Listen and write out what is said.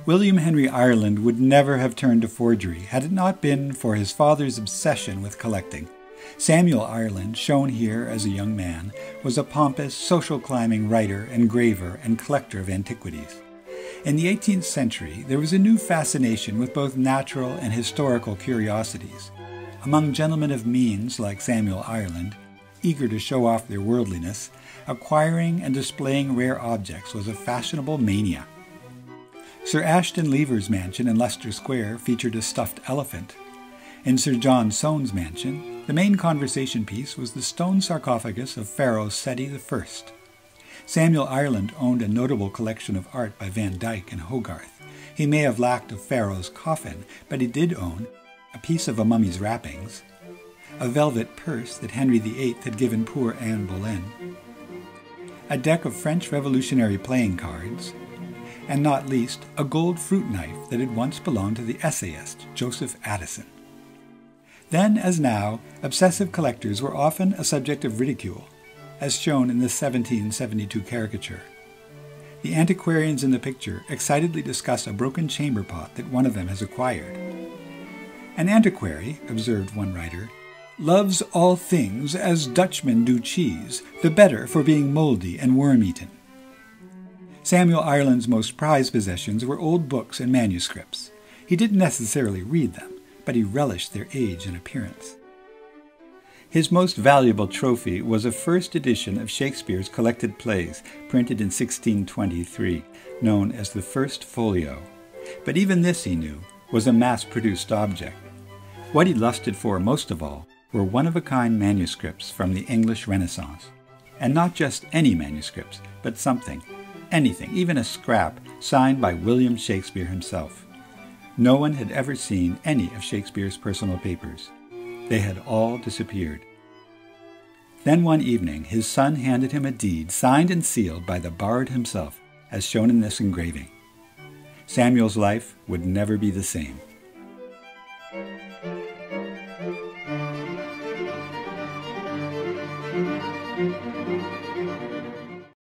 William Henry Ireland would never have turned to forgery had it not been for his father's obsession with collecting. Samuel Ireland, shown here as a young man, was a pompous, social-climbing writer, engraver, and collector of antiquities. In the 18th century, there was a new fascination with both natural and historical curiosities. Among gentlemen of means like Samuel Ireland, eager to show off their worldliness, acquiring and displaying rare objects was a fashionable mania. Sir Ashton Lever's mansion in Leicester Square featured a stuffed elephant. In Sir John Soane's mansion, the main conversation piece was the stone sarcophagus of Pharaoh Seti I. Samuel Ireland owned a notable collection of art by Van Dyck and Hogarth. He may have lacked a pharaoh's coffin, but he did own a piece of a mummy's wrappings, a velvet purse that Henry VIII had given poor Anne Boleyn, a deck of French Revolutionary playing cards, and not least, a gold fruit knife that had once belonged to the essayist Joseph Addison. Then, as now, obsessive collectors were often a subject of ridicule, as shown in the 1772 caricature. The antiquarians in the picture excitedly discuss a broken chamber pot that one of them has acquired. An antiquary, observed one writer, loves all things as Dutchmen do cheese, the better for being mouldy and worm-eaten. Samuel Ireland's most prized possessions were old books and manuscripts. He didn't necessarily read them, but he relished their age and appearance. His most valuable trophy was a first edition of Shakespeare's collected plays, printed in 1623, known as the First Folio. But even this, he knew, was a mass-produced object. What he lusted for most of all were one-of-a-kind manuscripts from the English Renaissance. And not just any manuscripts, but something, anything, even a scrap, signed by William Shakespeare himself. No one had ever seen any of Shakespeare's personal papers. They had all disappeared. Then one evening, his son handed him a deed signed and sealed by the bard himself, as shown in this engraving. Samuel's life would never be the same.